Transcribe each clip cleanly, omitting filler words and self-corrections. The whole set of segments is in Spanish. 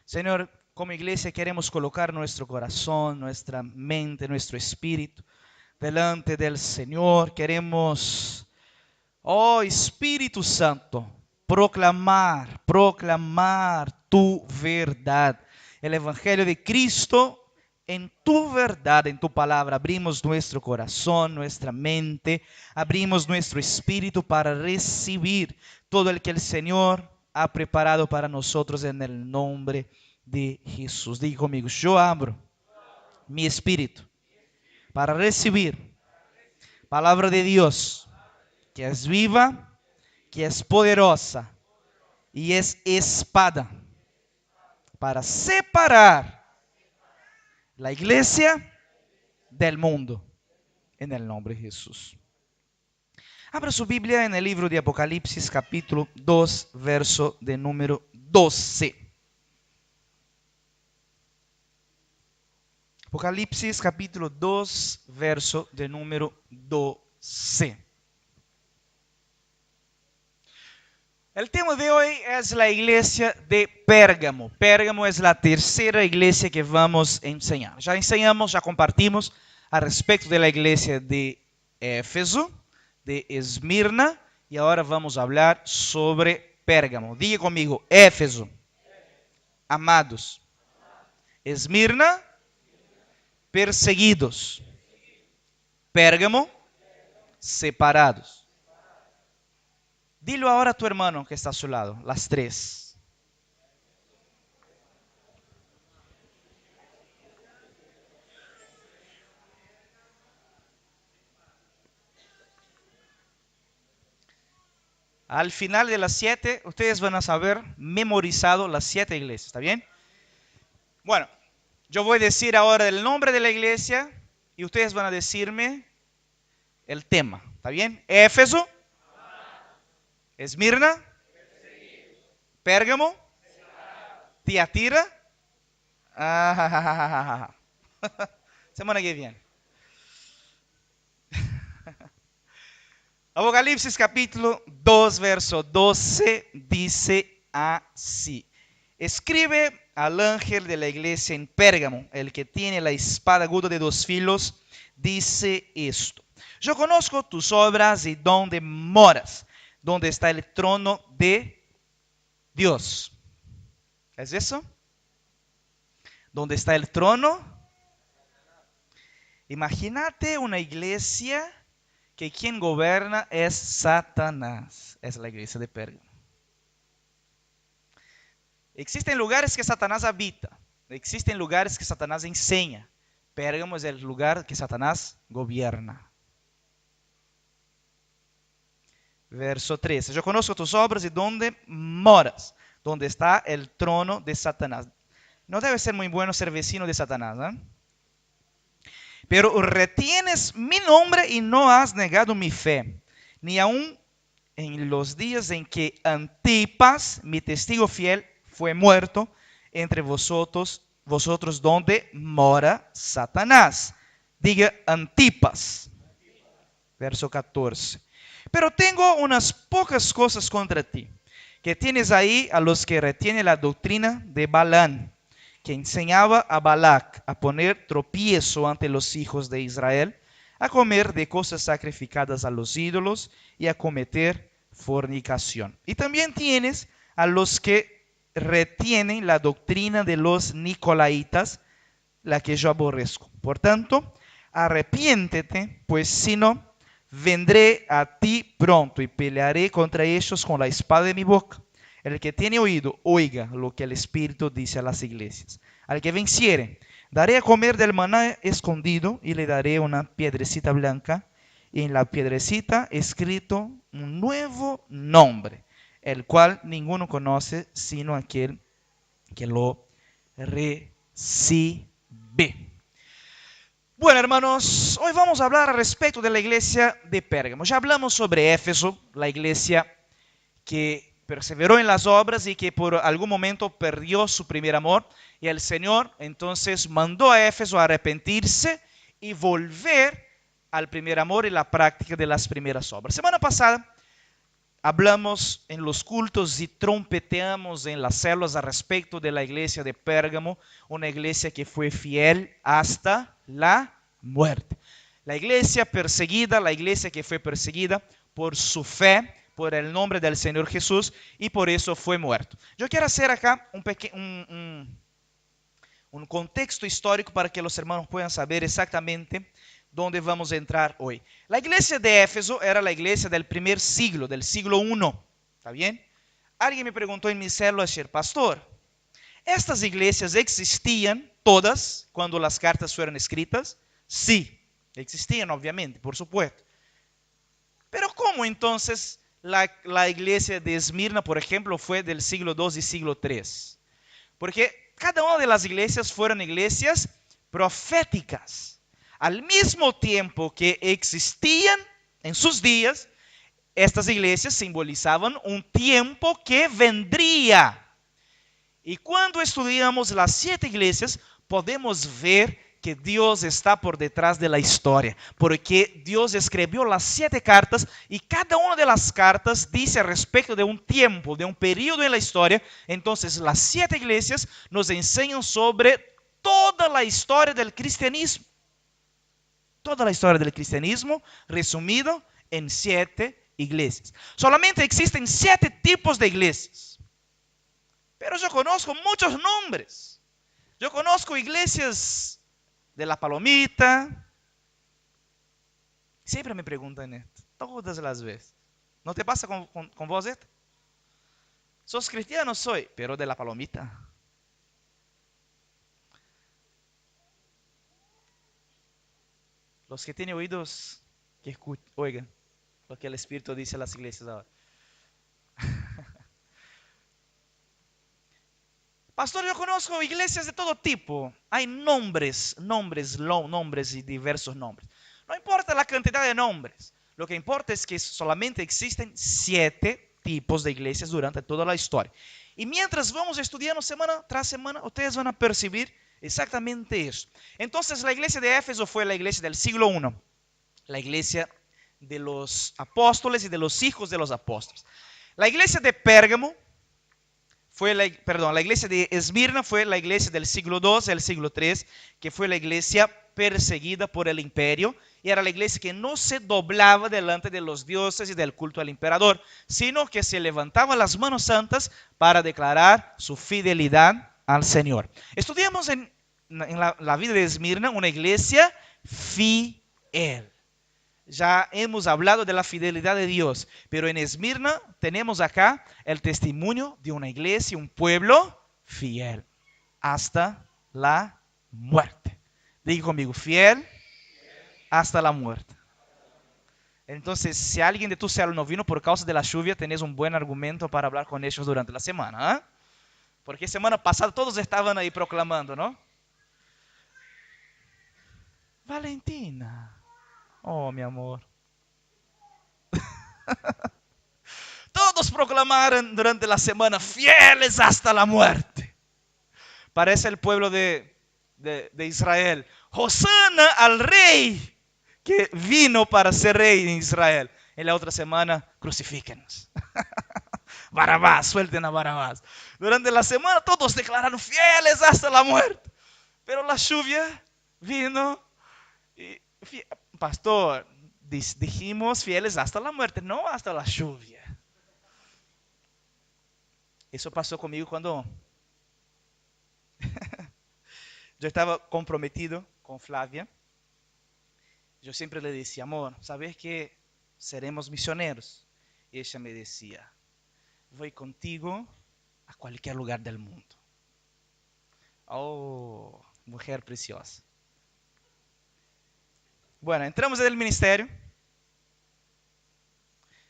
Señor, como iglesia queremos colocar nuestro corazón, nuestra mente, nuestro espíritu delante del Señor. Queremos, oh Espíritu Santo, proclamar tu verdad. El Evangelio de Cristo en tu verdad, en tu palabra. Abrimos nuestro corazón, nuestra mente, abrimos nuestro espíritu para recibir todo el que el Señor ha preparado para nosotros en el nombre de Jesús. Diga conmigo, yo abro mi espíritu para recibir palabra de Dios que es viva, que es poderosa y es espada para separar la iglesia del mundo en el nombre de Jesús. Abra su Biblia en el libro de Apocalipsis capítulo 2 verso de número 12. Apocalipsis capítulo 2 verso de número 12. El tema de hoy es la iglesia de Pérgamo. Pérgamo es la tercera iglesia que vamos a enseñar. Ya enseñamos, ya compartimos al respecto de la iglesia de Éfeso, de Esmirna, y ahora vamos a hablar sobre Pérgamo. Diga conmigo, Éfeso, amados. Esmirna, perseguidos. Pérgamo, separados. Dilo ahora a tu hermano que está a su lado, las tres. Al final de las 7, ustedes van a saber memorizado las 7 iglesias, ¿está bien? Bueno, yo voy a decir ahora el nombre de la iglesia y ustedes van a decirme el tema, ¿está bien? Éfeso, Esmirna, Pérgamo, Tiatira, semana que viene. Apocalipsis capítulo 2 verso 12 dice así: escribe al ángel de la iglesia en Pérgamo, el que tiene la espada aguda de 2 filos, dice esto: yo conozco tus obras y dónde moras, donde está el trono de Dios. ¿Es eso? ¿Dónde está el trono? Imagínate una iglesia que quien gobierna es Satanás. Es la iglesia de Pérgamo. Existen lugares que Satanás habita. Existen lugares que Satanás enseña. Pérgamo es el lugar que Satanás gobierna. Verso 13. Yo conozco tus obras y dónde moras, donde está el trono de Satanás. No debe ser muy bueno ser vecino de Satanás, ¿eh? Pero retienes mi nombre y no has negado mi fe, ni aun en los días en que Antipas, mi testigo fiel, fue muerto entre vosotros donde mora Satanás. Diga Antipas. Verso 14. Pero tengo unas pocas cosas contra ti, que tienes ahí a los que retienen la doctrina de Balaam, que enseñaba a Balac a poner tropiezo ante los hijos de Israel, a comer de cosas sacrificadas a los ídolos y a cometer fornicación. Y también tienes a los que retienen la doctrina de los nicolaitas, la que yo aborrezco. Por tanto, arrepiéntete, pues si no, vendré a ti pronto y pelearé contra ellos con la espada de mi boca. El que tiene oído, oiga lo que el Espíritu dice a las iglesias. Al que venciere, daré a comer del maná escondido y le daré una piedrecita blanca, y en la piedrecita escrito un nuevo nombre, el cual ninguno conoce sino aquel que lo recibe. Bueno, hermanos, hoy vamos a hablar al respecto de la iglesia de Pérgamo. Ya hablamos sobre Éfeso, la iglesia que perseveró en las obras y que por algún momento perdió su primer amor. Y el Señor entonces mandó a Éfeso a arrepentirse y volver al primer amor y la práctica de las primeras obras. Semana pasada hablamos en los cultos y trompeteamos en las células al respecto de la iglesia de Pérgamo, una iglesia que fue fiel hasta la muerte. La iglesia perseguida, la iglesia que fue perseguida por su fe, por el nombre del Señor Jesús, y por eso fue muerto. Yo quiero hacer acá un contexto histórico para que los hermanos puedan saber exactamente dónde vamos a entrar hoy. La iglesia de Éfeso era la iglesia del primer siglo, del siglo I. ¿Está bien? Alguien me preguntó en mi célula ayer, pastor, ¿estas iglesias existían todas cuando las cartas fueron escritas? Sí, existían obviamente, por supuesto. Pero ¿cómo entonces la iglesia de Esmirna, por ejemplo, fue del siglo II y siglo III? Porque cada una de las iglesias fueron iglesias proféticas. Al mismo tiempo que existían en sus días, estas iglesias simbolizaban un tiempo que vendría. Y cuando estudiamos las 7 iglesias, podemos ver que Dios está por detrás de la historia, porque Dios escribió las 7 cartas y cada una de las cartas dice respecto de un tiempo, de un periodo en la historia. Entonces las 7 iglesias nos enseñan sobre toda la historia del cristianismo. Toda la historia del cristianismo resumido en 7 iglesias. Solamente existen 7 tipos de iglesias. Pero yo conozco muchos nombres. Yo conozco iglesias de la Palomita. Siempre me preguntan esto, todas las veces. ¿No te pasa con vos esto? ¿Sos cristiano? Soy, pero de la Palomita. Los que tienen oídos, que oigan lo que el Espíritu dice a las iglesias ahora. Pastor, yo conozco iglesias de todo tipo. Hay nombres y diversos nombres. No importa la cantidad de nombres. Lo que importa es que solamente existen 7 tipos de iglesias durante toda la historia. Y mientras vamos estudiando semana tras semana, ustedes van a percibir exactamente eso. Entonces, la iglesia de Éfeso fue la iglesia del siglo I. La iglesia de los apóstoles y de los hijos de los apóstoles. La iglesia de Pérgamo la iglesia de Esmirna fue la iglesia del siglo II, el siglo III, que fue la iglesia perseguida por el imperio, y era la iglesia que no se doblaba delante de los dioses y del culto al emperador, sino que se levantaba las manos santas para declarar su fidelidad al Señor. Estudiamos en la vida de Esmirna una iglesia fiel. Ya hemos hablado de la fidelidad de Dios, pero en Esmirna tenemos acá el testimonio de una iglesia, un pueblo fiel hasta la muerte. Diga conmigo, fiel hasta la muerte. Entonces, si alguien de tu célula no vino por causa de la lluvia, tenés un buen argumento para hablar con ellos durante la semana, ¿eh? Porque semana pasada todos estaban ahí proclamando, ¿no? Valentina. Oh, mi amor. Todos proclamaron durante la semana, fieles hasta la muerte. Parece el pueblo de Israel. Hosana al rey que vino para ser rey en Israel. En la otra semana, crucifíquenos. Barabás, suelten a Barabás. Durante la semana todos declararon fieles hasta la muerte. Pero la lluvia vino y, pastor, dijimos fieles hasta la muerte, no hasta la lluvia. Eso pasó conmigo cuando yo estaba comprometido con Flavia. Yo siempre le decía, amor, ¿sabes que seremos misioneros? Y ella me decía, voy contigo a cualquier lugar del mundo. Oh, mujer preciosa. Bueno, entramos en el ministerio.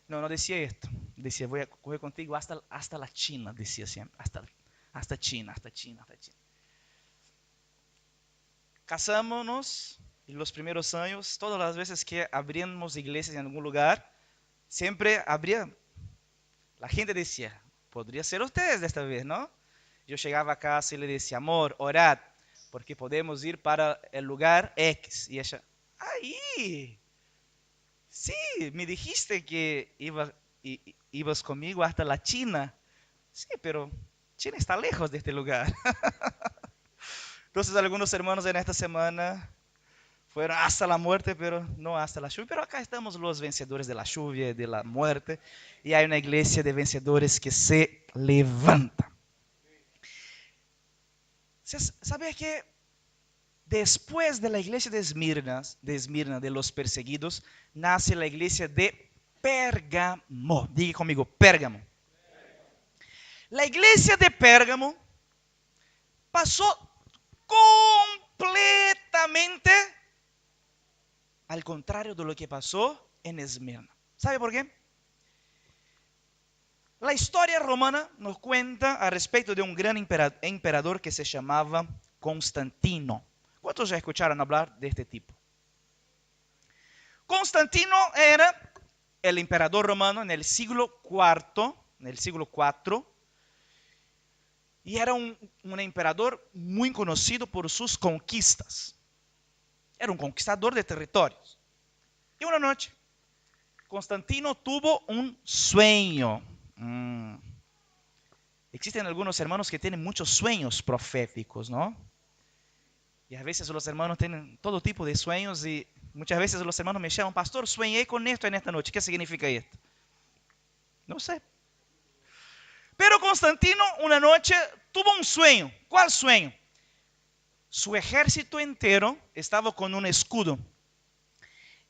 No decía esto. Decía, voy contigo hasta la China, decía siempre. Hasta China. Casámonos y los primeros años, todas las veces que abríamos iglesias en algún lugar, siempre abría. La gente decía, podría ser ustedes de esta vez, ¿no? Yo llegaba a casa y le decía, amor, orad, porque podemos ir para el lugar X. Y ella, ahí, sí, me dijiste que ibas conmigo hasta la China. Sí, pero China está lejos de este lugar. Entonces algunos hermanos en esta semana fueron hasta la muerte, pero no hasta la lluvia. Pero acá estamos los vencedores de la lluvia y de la muerte. Y hay una iglesia de vencedores que se levanta. ¿Sabes qué? Después de la iglesia de Esmirna, de los perseguidos, nace la iglesia de Pérgamo. Diga conmigo, Pérgamo. La iglesia de Pérgamo pasó completamente al contrario de lo que pasó en Esmirna. ¿Sabe por qué? La historia romana nos cuenta al respecto de un gran emperador que se llamaba Constantino. ¿Cuántos ya escucharon hablar de este tipo? Constantino era el emperador romano en el siglo IV, y era un emperador muy conocido por sus conquistas. Era un conquistador de territorios. Y una noche, Constantino tuvo un sueño. Existen algunos hermanos que tienen muchos sueños proféticos, ¿no? Y a veces los hermanos tienen todo tipo de sueños y muchas veces los hermanos me llaman, pastor, sueñé con esto en esta noche. ¿Qué significa esto? No sé. Pero Constantino una noche tuvo un sueño. ¿Cuál sueño? Su ejército entero estaba con un escudo.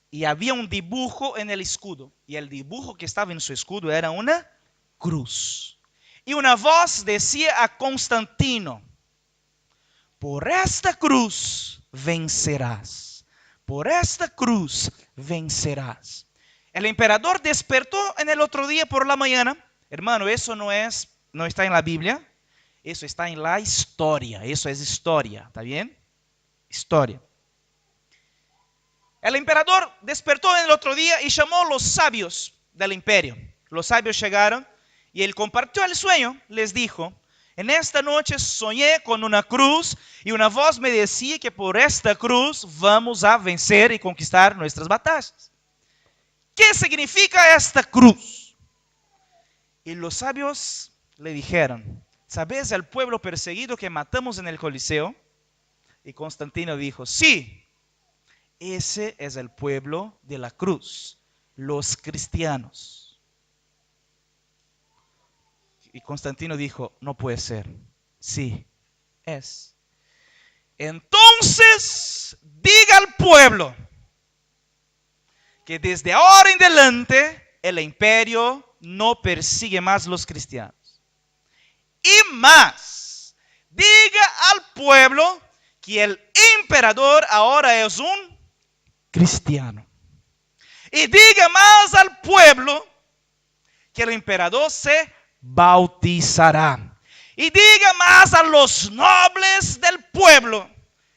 Y había un dibujo en el escudo. Y el dibujo que estaba en su escudo era una cruz. Y una voz decía a Constantino, por esta cruz vencerás. Por esta cruz vencerás. El emperador despertó en el otro día por la mañana. Hermano, eso no está en la Biblia. Eso está en la historia. Eso es historia. ¿Está bien? Historia. El emperador despertó en el otro día y llamó a los sabios del imperio. Los sabios llegaron y él compartió el sueño. Les dijo, en esta noche soñé con una cruz y una voz me decía que por esta cruz vamos a vencer y conquistar nuestras batallas. ¿Qué significa esta cruz? Y los sabios le dijeron, ¿sabes el pueblo perseguido que matamos en el Coliseo? Y Constantino dijo, sí, ese es el pueblo de la cruz, los cristianos. Y Constantino dijo, no puede ser. Sí, es. Entonces, diga al pueblo que desde ahora en adelante el imperio no persigue más los cristianos. Y más, diga al pueblo que el emperador ahora es un cristiano. Y diga más al pueblo que el emperador se bautizará. Y diga más a los nobles del pueblo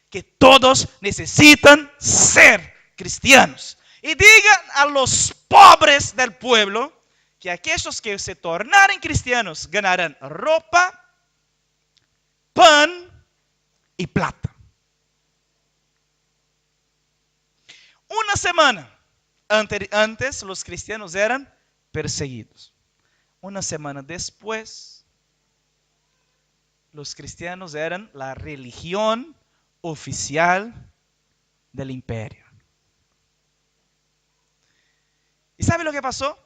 que todos necesitan ser cristianos. Y digan a los pobres del pueblo que aquellos que se tornaren cristianos ganarán ropa, pan y plata. Una semana antes los cristianos eran perseguidos. Una semana después, los cristianos eran la religión oficial del imperio. ¿Y sabe lo que pasó?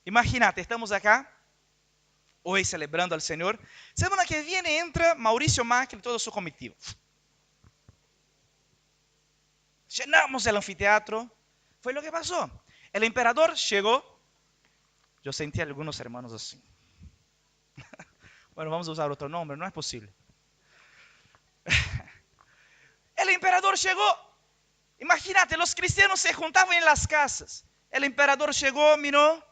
Imagínate, estamos acá, hoy celebrando al Señor. Semana que viene entra Mauricio Macri y todo su comitiva. Llenamos el anfiteatro. Fue lo que pasó. El emperador llegó. Yo sentí a algunos hermanos así. Bueno, vamos a usar otro nombre, no es posible. El emperador llegó. Imagínate, los cristianos se juntaban en las casas. El emperador llegó, miró.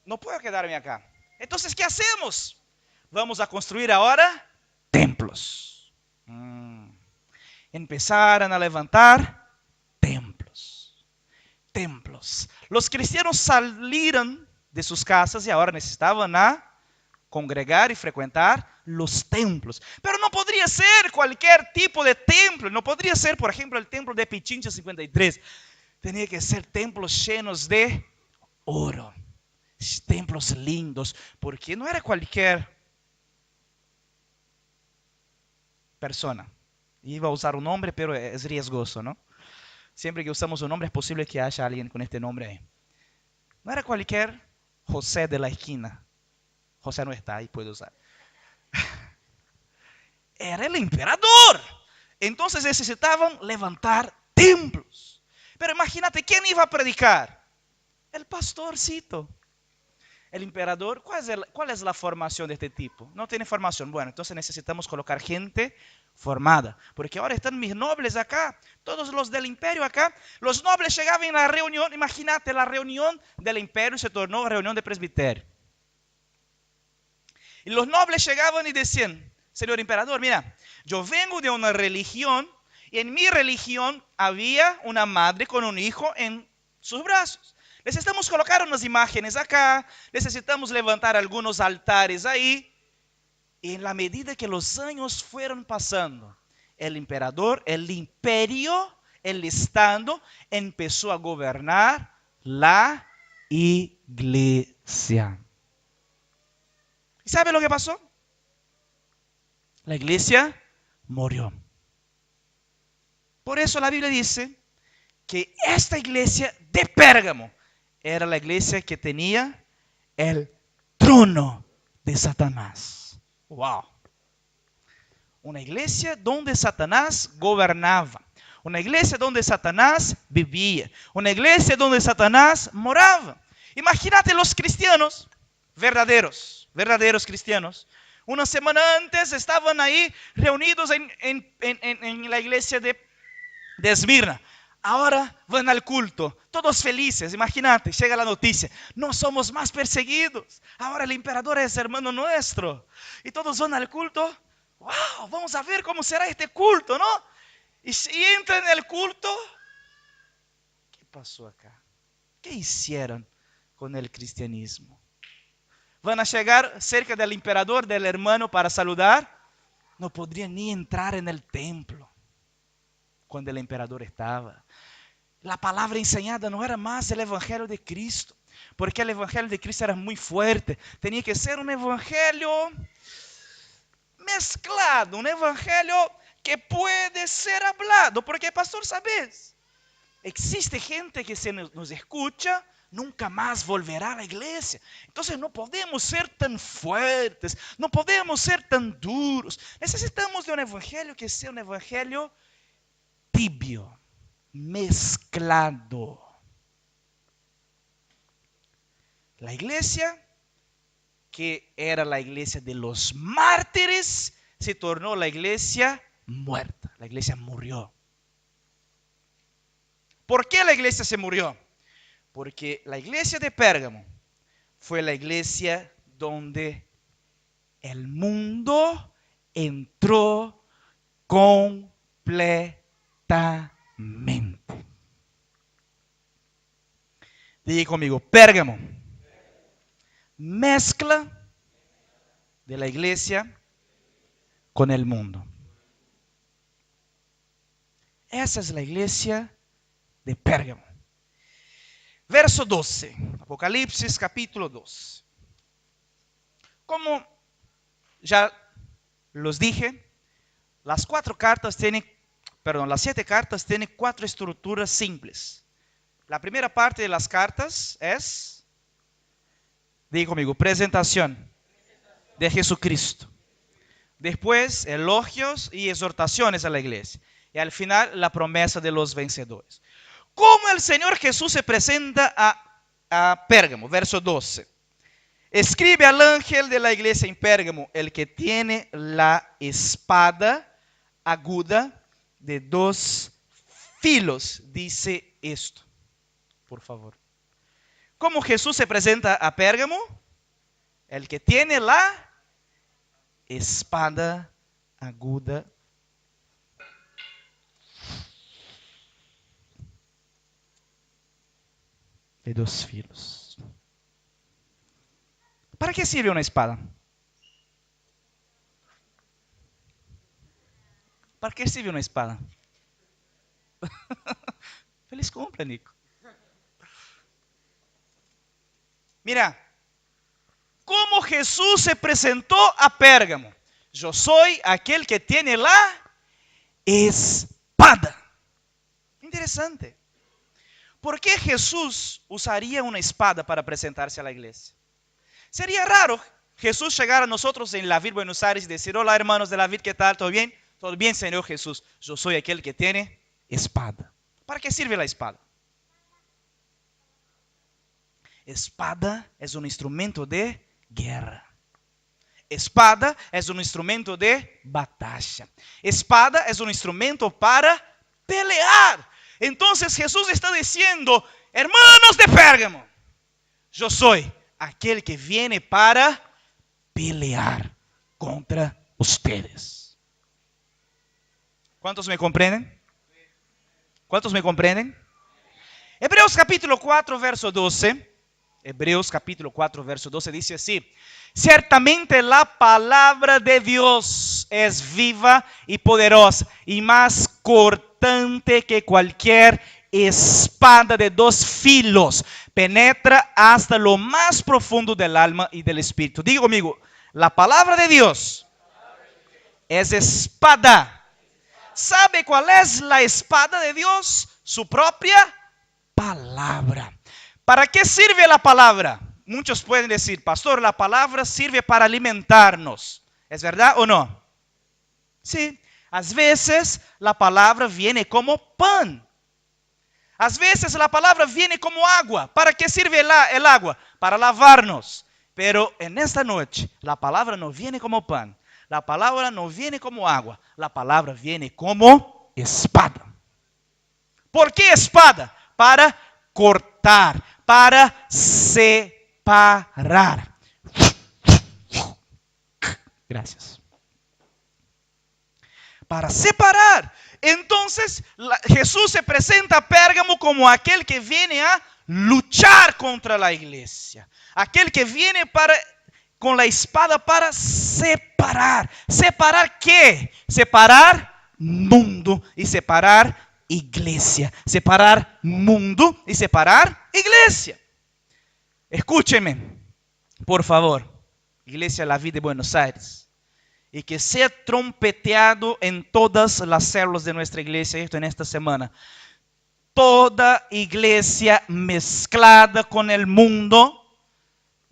No puedo quedarme acá. Entonces, ¿qué hacemos? Vamos a construir ahora templos. Empezaron a levantar templos. Los cristianos salieron de sus casas y ahora necesitaban congregar y frecuentar los templos. Pero no podría ser cualquier tipo de templo. No podría ser, por ejemplo, el templo de Pichincha 53. Tenía que ser templos llenos de oro, templos lindos, porque no era cualquier persona. Iba a usar un nombre, pero es riesgoso, ¿no? Siempre que usamos un nombre es posible que haya alguien con este nombre ahí. No era cualquier José de la esquina. José no está ahí, puede usar. Era el emperador. Entonces necesitaban levantar templos. Pero imagínate, ¿quién iba a predicar? El pastorcito. El emperador, ¿cuál es la formación de este tipo? No tiene formación. Bueno, entonces necesitamos colocar gente formada. Porque ahora están mis nobles acá, todos los del imperio acá. Los nobles llegaban a la reunión, imagínate, la reunión del imperio se tornó reunión de presbiterio. Y los nobles llegaban y decían, señor emperador, mira, yo vengo de una religión y en mi religión había una madre con un hijo en sus brazos. Necesitamos colocar unas imágenes acá, necesitamos levantar algunos altares ahí. Y en la medida que los años fueron pasando, el emperador, el imperio, el estado, empezó a gobernar la iglesia. ¿Y sabe lo que pasó? La iglesia murió. Por eso la Biblia dice que esta iglesia de Pérgamo era la iglesia que tenía el trono de Satanás. Wow. Una iglesia donde Satanás gobernaba. Una iglesia donde Satanás vivía. Una iglesia donde Satanás moraba. Imagínate los cristianos verdaderos cristianos. Una semana antes estaban ahí reunidos en la iglesia de Esmirna. Ahora van al culto, todos felices. Imagínate, llega la noticia: no somos más perseguidos. Ahora el emperador es hermano nuestro. Y todos van al culto. Wow, vamos a ver cómo será este culto, ¿no? Y entran en el culto. ¿Qué pasó acá? ¿Qué hicieron con el cristianismo? ¿Van a llegar cerca del emperador, del hermano, para saludar? No podrían ni entrar en el templo cuando el emperador estaba. La palabra enseñada no era más el evangelio de Cristo, porque el evangelio de Cristo era muy fuerte. Tenía que ser un evangelio mezclado, un evangelio que puede ser hablado, porque pastor, ¿sabes? Existe gente que se nos escucha, nunca más volverá a la iglesia. Entonces no podemos ser tan fuertes, no podemos ser tan duros. Necesitamos de un evangelio que sea un evangelio tibio, mezclado. La iglesia, que era la iglesia de los mártires, se tornó la iglesia muerta. La iglesia murió. ¿Por qué la iglesia se murió? Porque la iglesia de Pérgamo fue la iglesia donde el mundo entró completamente. Diga conmigo, Pérgamo. Mezcla de la iglesia con el mundo. Esa es la iglesia de Pérgamo. Verso 12, Apocalipsis capítulo 2. Como ya los dije, las 7 cartas tienen 4 estructuras simples. La primera parte de las cartas es, diga conmigo, presentación de Jesucristo. Después, elogios y exhortaciones a la iglesia. Y al final, la promesa de los vencedores. ¿Cómo el Señor Jesús se presenta a Pérgamo? Verso 12. Escribe al ángel de la iglesia en Pérgamo, el que tiene la espada aguda de 2 filos, dice esto. Por favor. ¿Cómo Jesús se presenta a Pérgamo? El que tiene la espada aguda de 2 filos. ¿Para qué sirve una espada? ¿Para qué sirve una espada? Feliz cumple, Nico. Mira, cómo Jesús se presentó a Pérgamo. Yo soy aquel que tiene la espada. Interesante. ¿Por qué Jesús usaría una espada para presentarse a la iglesia? Sería raro Jesús llegar a nosotros en la Vid Buenos Aires y decir: hola hermanos de la Vid, ¿qué tal? ¿Todo bien? Todo bien, Señor Jesús. Yo soy aquel que tiene espada. ¿Para qué sirve la espada? Espada es un instrumento de guerra. Espada es un instrumento de batalla. Espada es un instrumento para pelear. Entonces Jesús está diciendo: hermanos de Pérgamo, yo soy aquel que viene para pelear contra ustedes. ¿Cuántos me comprenden? ¿Cuántos me comprenden? Hebreos capítulo 4, verso 12. Hebreos capítulo 4, verso 12 dice así: ciertamente la palabra de Dios es viva y poderosa y más cortante que cualquier espada de dos filos, penetra hasta lo más profundo del alma y del espíritu. Diga conmigo: la palabra de Dios es espada. ¿Sabe cuál es la espada de Dios? Su propia palabra. ¿Para qué sirve la palabra? Muchos pueden decir: pastor, la palabra sirve para alimentarnos. ¿Es verdad o no? Sí. A veces la palabra viene como pan. A veces la palabra viene como agua. ¿Para qué sirve el agua? Para lavarnos. Pero en esta noche la palabra no viene como pan. La palabra no viene como agua. La palabra viene como espada. ¿Por qué espada? Para cortar, para separar. Gracias. Para separar. Entonces Jesús se presenta a Pérgamo como aquel que viene a luchar contra la iglesia. Aquel que viene con la espada para separar. ¿Separar qué? Separar mundo y separar iglesia. Separar mundo y separar iglesia. Escúcheme, por favor, Iglesia La Vid de Buenos Aires. Y que sea trompeteado en todas las células de nuestra iglesia esto en esta semana. Toda iglesia mezclada con el mundo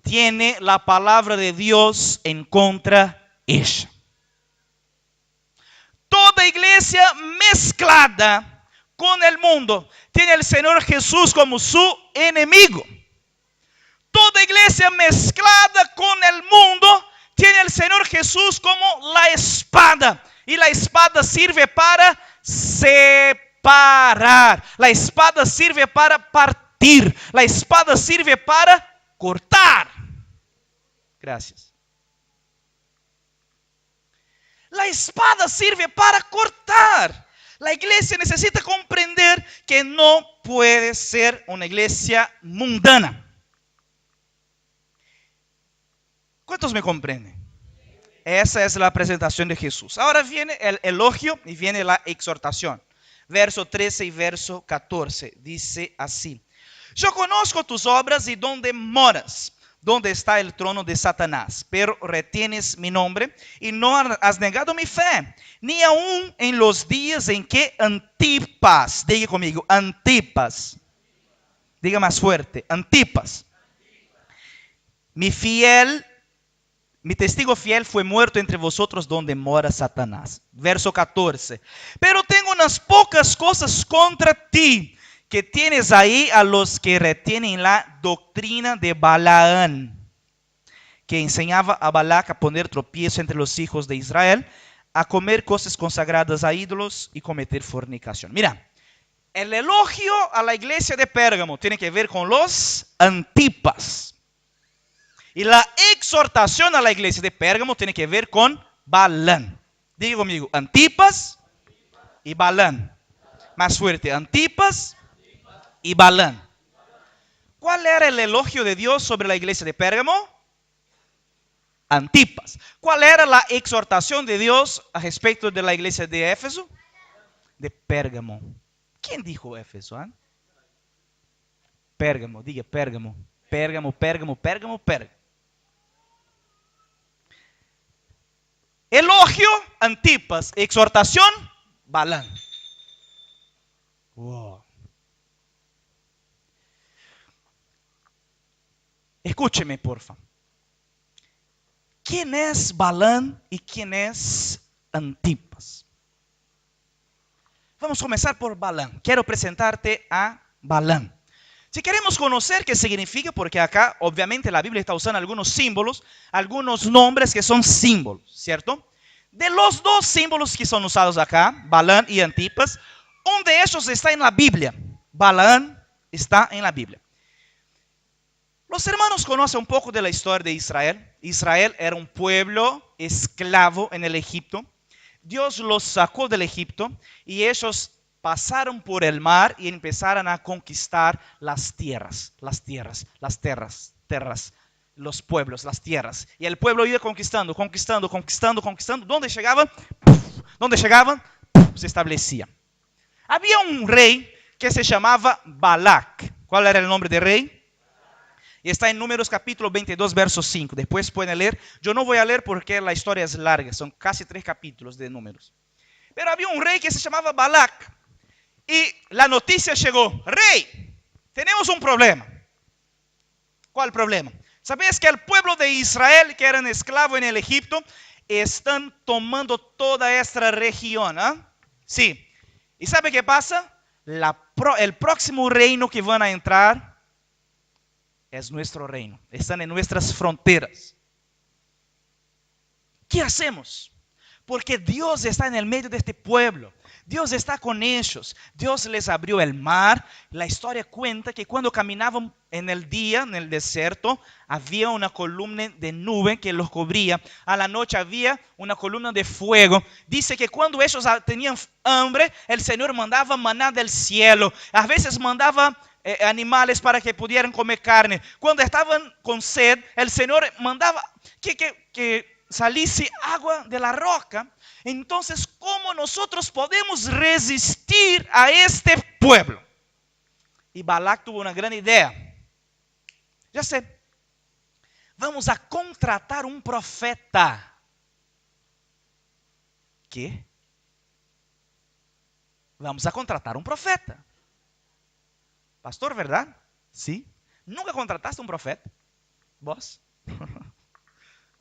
tiene la palabra de Dios en contra de ella. Toda iglesia mezclada con el mundo tiene al Señor Jesús como su enemigo. Toda iglesia mezclada con el mundo tiene al Señor Jesús como la espada. Y la espada sirve para separar. La espada sirve para partir. La espada sirve para cortar. Gracias. La espada sirve para cortar. La iglesia necesita comprender que no puede ser una iglesia mundana. ¿Cuántos me comprenden? Esa es la presentación de Jesús. Ahora viene el elogio y viene la exhortación. Verso 13 y verso 14. Dice así: yo conozco tus obras y dónde moras, donde está el trono de Satanás, pero retienes mi nombre y no has negado mi fe, ni aún en los días en que Antipas, diga conmigo, Antipas, diga más fuerte, Antipas, mi testigo fiel fue muerto entre vosotros donde mora Satanás. Verso 14. Pero tengo unas pocas cosas contra ti, que tienes ahí a los que retienen la doctrina de Balaán, que enseñaba a Balac a poner tropiezo entre los hijos de Israel, a comer cosas consagradas a ídolos y cometer fornicación. Mira, el elogio a la iglesia de Pérgamo tiene que ver con los Antipas. Y la exhortación a la iglesia de Pérgamo tiene que ver con Balaam. Diga conmigo, Antipas y Balaam. Más fuerte, Antipas y Balaam. ¿Cuál era el elogio de Dios sobre la iglesia de Pérgamo? Antipas. ¿Cuál era la exhortación de Dios a respecto de la iglesia de Éfeso? De Pérgamo. ¿Quién dijo Éfeso? Pérgamo, diga Pérgamo. Pérgamo, Pérgamo, Pérgamo, Pérgamo. Elogio, Antipas. Exhortación, Balaam. Wow. Escúcheme, porfa. ¿Quién es Balaam y quién es Antipas? Vamos a comenzar por Balaam. Quiero presentarte a Balaam. Si queremos conocer qué significa, porque acá obviamente la Biblia está usando algunos símbolos, algunos nombres que son símbolos, ¿cierto? De los dos símbolos que son usados acá, Balaam y Antipas, uno de ellos está en la Biblia. Balaam está en la Biblia. Los hermanos conocen un poco de la historia de Israel. Israel era un pueblo esclavo en el Egipto. Dios los sacó del Egipto y ellos pasaron por el mar y empezaron a conquistar las tierras, los pueblos, las tierras. Y el pueblo iba conquistando. ¿Dónde llegaban? Se establecía. Había un rey que se llamaba Balac. ¿Cuál era el nombre del rey? Y está en Números capítulo 22, verso 5. Después pueden leer. Yo no voy a leer porque la historia es larga. Son casi 3 capítulos de Números. Pero había un rey que se llamaba Balac. Y la noticia llegó. Rey, tenemos un problema. ¿Cuál problema? ¿Sabías que el pueblo de Israel, que eran esclavos en el Egipto, están tomando toda esta región? ¿Eh? Sí. ¿Y sabe qué pasa? El próximo reino que van a entrar es nuestro reino. Están en nuestras fronteras. ¿Qué hacemos? Porque Dios está en el medio de este pueblo. Dios está con ellos. Dios les abrió el mar. La historia cuenta que cuando caminaban en el día, en el desierto, había una columna de nube que los cubría. A la noche había una columna de fuego. Dice que cuando ellos tenían hambre, el Señor mandaba maná del cielo. A veces mandaba animales para que pudieran comer carne. Cuando estaban con sed, el Señor mandaba que saliese agua de la roca. Entonces, ¿cómo nosotros podemos resistir a este pueblo? Y Balac tuvo una gran idea. Ya sé, vamos a contratar un profeta. ¿Qué? Vamos a contratar un profeta. Pastor, ¿verdad? Sí. ¿Nunca contrataste un profeta? ¿Vos?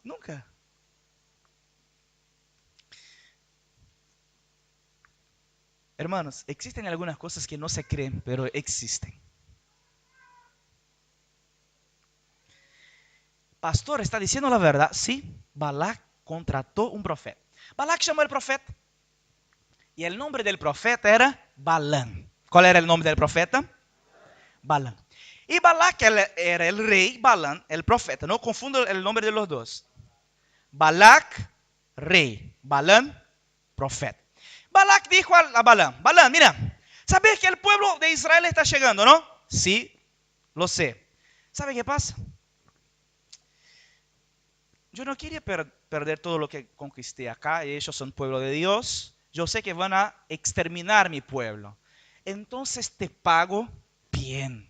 Nunca. Hermanos, existen algunas cosas que no se creen, pero existen. Pastor, ¿está diciendo la verdad? Sí, Balac contrató un profeta. Balac llamó al profeta. Y el nombre del profeta era Balaam. ¿Cuál era el nombre del profeta? Balaam. Y Balac era el rey, Balaam, el profeta. No confundo el nombre de los dos. Balac, rey. Balaam, profeta. Balac dijo a Balaam, Balaam, mira, ¿sabes que el pueblo de Israel está llegando, no? Sí, lo sé. ¿Sabe qué pasa? Yo no quería perder todo lo que conquisté acá. Ellos son pueblo de Dios. Yo sé que van a exterminar mi pueblo. Entonces te pago bien.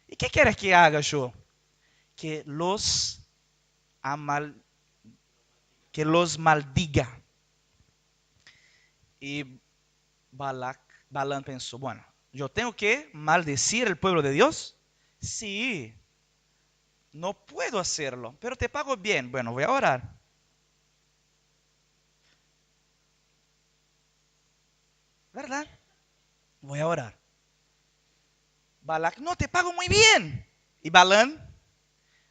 ¿Y qué quieres que haga yo? Que los maldiga. Y Balaam pensó, bueno, ¿yo tengo que maldecir el pueblo de Dios? Sí, no puedo hacerlo, pero te pago bien. Bueno, voy a orar. ¿Verdad? Voy a orar. Balac, no, te pago muy bien. Y Balaam,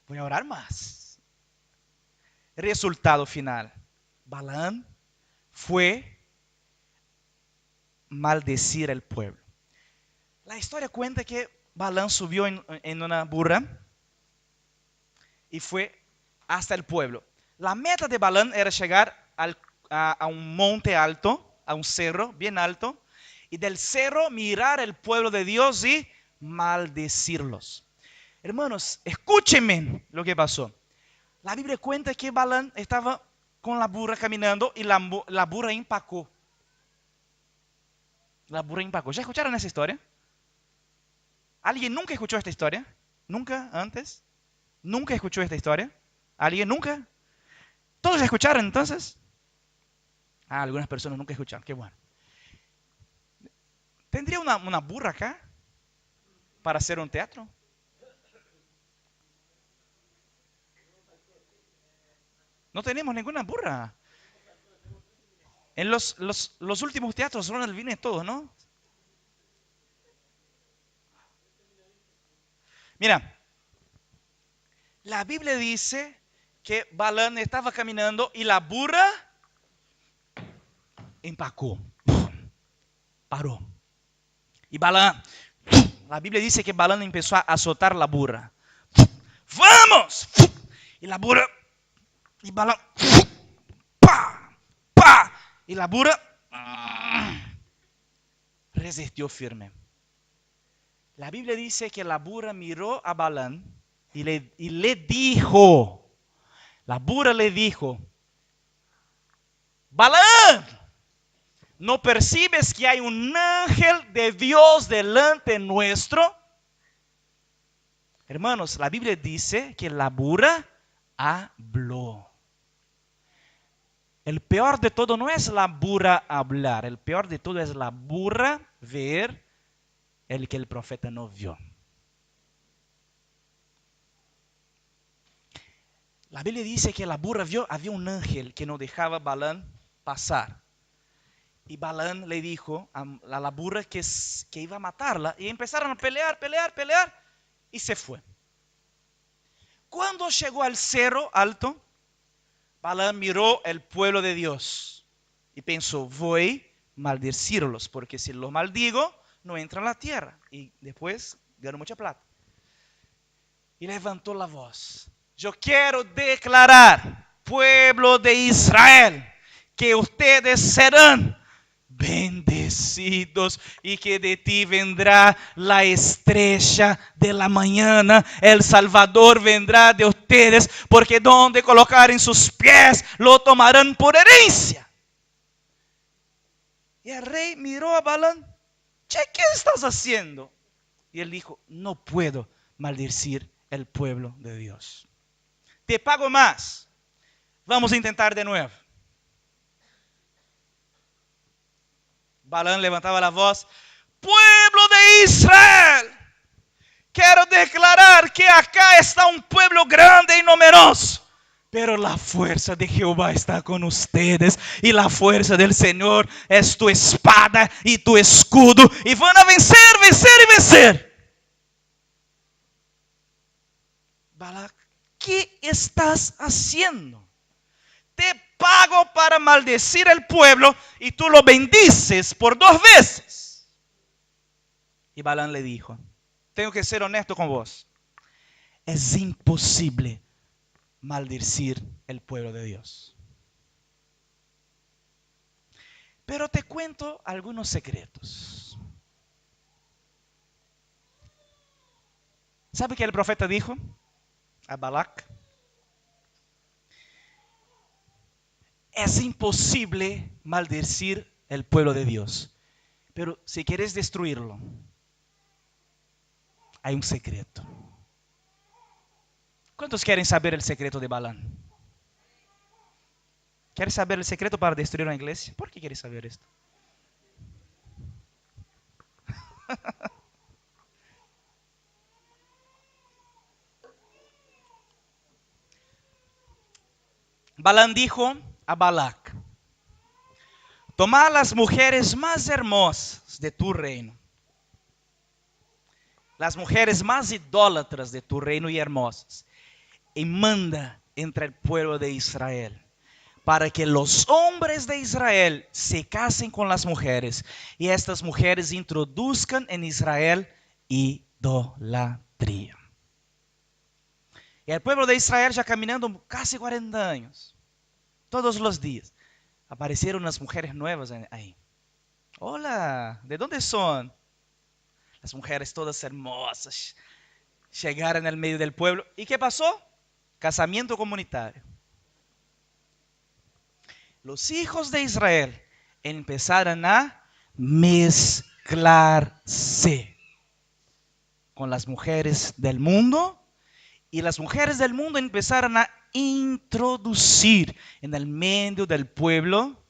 voy a orar más. Resultado final. Balaam fue maldecir el pueblo. La historia cuenta que Balaam subió en una burra y fue hasta el pueblo. La meta de Balaam era llegar a un monte alto, a un cerro bien alto, y del cerro mirar el pueblo de Dios y maldecirlos. Hermanos, escúchenme lo que pasó. La Biblia cuenta que Balaam estaba con la burra caminando y la burra empacó. La burra empacó. ¿Ya escucharon esa historia? ¿Alguien nunca escuchó esta historia? ¿Nunca antes? ¿Nunca escuchó esta historia? ¿Alguien nunca? Todos ¿Todos escucharon entonces? Ah, algunas personas nunca escucharon, qué bueno. ¿Tendría una burra acá para hacer un teatro? No tenemos ninguna burra. En los últimos teatros Ronald viene todo, ¿no? Mira, la Biblia dice que Balaam estaba caminando y la burra empacó, paró. Y Balaam, la Biblia dice que Balaam empezó a azotar la burra. ¡Vamos! Y la burra, y Balaam, ¡pa! ¡Pa! Y la burra resistió firme. La Biblia dice que la burra miró a Balaam y le dijo, la burra le dijo, Balaam, ¿no percibes que hay un ángel de Dios delante nuestro? Hermanos, la Biblia dice que la burra habló. El peor de todo no es la burra hablar, el peor de todo es la burra ver el que el profeta no vio. La Biblia dice que la burra vio, había un ángel que no dejaba a Balaam pasar. Y Balaam le dijo a la burra que iba a matarla. Y empezaron a pelear, y se fue. Cuando llegó al cerro alto, Balaam miró el pueblo de Dios y pensó, voy a maldecirlos, porque si los maldigo, no entran a la tierra. Y después ganó mucha plata. Y levantó la voz. Yo quiero declarar, pueblo de Israel, que ustedes serán bendecidos y que de ti vendrá la estrella de la mañana. El Salvador vendrá de ustedes, porque donde colocaren sus pies lo tomarán por herencia. Y el rey miró a Balaam. Che, ¿qué estás haciendo? Y él dijo, no puedo maldecir el pueblo de Dios. Te pago más. Vamos a intentar de nuevo. Balaam levantaba la voz. Pueblo de Israel, quiero declarar que acá está un pueblo grande y numeroso, pero la fuerza de Jehová está con ustedes, y la fuerza del Señor es tu espada y tu escudo, y van a vencer, vencer y vencer. Balac, ¿qué estás haciendo? Te pago para maldecir el pueblo y tú lo bendices por 2 veces. Y Balaam le dijo, tengo que ser honesto con vos, es imposible maldecir el pueblo de Dios. Pero te cuento algunos secretos. ¿Sabe qué el profeta dijo a Balac? Es imposible maldecir el pueblo de Dios. Pero si quieres destruirlo, hay un secreto. ¿Cuántos quieren saber el secreto de Balaam? ¿Quieres saber el secreto para destruir una iglesia? ¿Por qué quieres saber esto? Balaam dijo a Balac, toma las mujeres más hermosas de tu reino, las mujeres más idólatras de tu reino y hermosas, y manda entre el pueblo de Israel, para que los hombres de Israel se casen con las mujeres, y estas mujeres introduzcan en Israel idolatría. Y el pueblo de Israel ya caminando casi 40 años, todos los días, aparecieron unas mujeres nuevas ahí. Hola, ¿de dónde son? Las mujeres todas hermosas llegaron al medio del pueblo. ¿Y qué pasó? Casamiento comunitario. Los hijos de Israel empezaron a mezclarse con las mujeres del mundo, y las mujeres del mundo empezaron a introducir en el medio del pueblo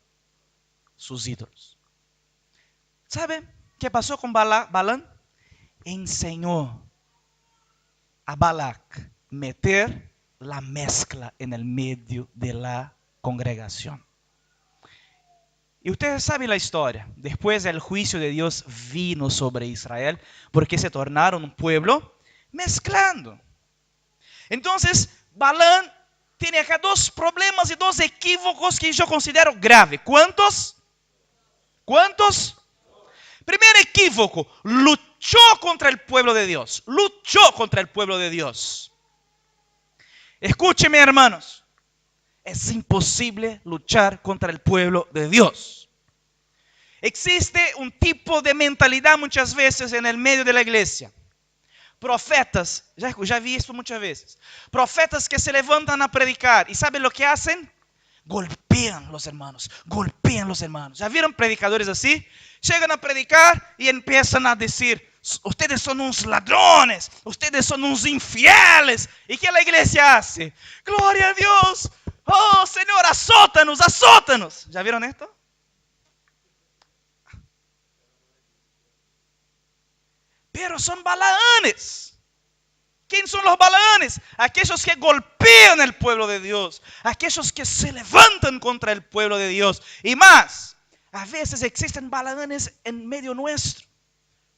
sus ídolos. ¿Sabe qué pasó con Balaam? Enseñó a Balac meter la mezcla en el medio de la congregación. Y ustedes saben la historia. Después el juicio de Dios vino sobre Israel porque se tornaron un pueblo mezclando. Entonces, Balaam tiene acá dos problemas y dos equívocos que yo considero graves. ¿Cuántos? ¿Cuántos? Primer equívoco, luchó contra el pueblo de Dios. Luchó contra el pueblo de Dios. Escúcheme, hermanos. Es imposible luchar contra el pueblo de Dios. Existe un tipo de mentalidad muchas veces en el medio de la iglesia. Profetas, ya vi esto muchas veces. Profetas que se levantan a predicar. ¿Y saben lo que hacen? Golpean los hermanos. Golpean los hermanos. ¿Ya vieron predicadores así? Llegan a predicar y empiezan a decir: ustedes son unos ladrones. Ustedes son unos infieles. ¿Y qué la iglesia hace? Gloria a Dios. Oh, Señor, azótanos, azótanos. ¿Ya vieron esto? Pero son balaanes. ¿Quién son los balaanes? Aquellos que golpean el pueblo de Dios. Aquellos que se levantan contra el pueblo de Dios. Y más, a veces existen balaanes en medio nuestro.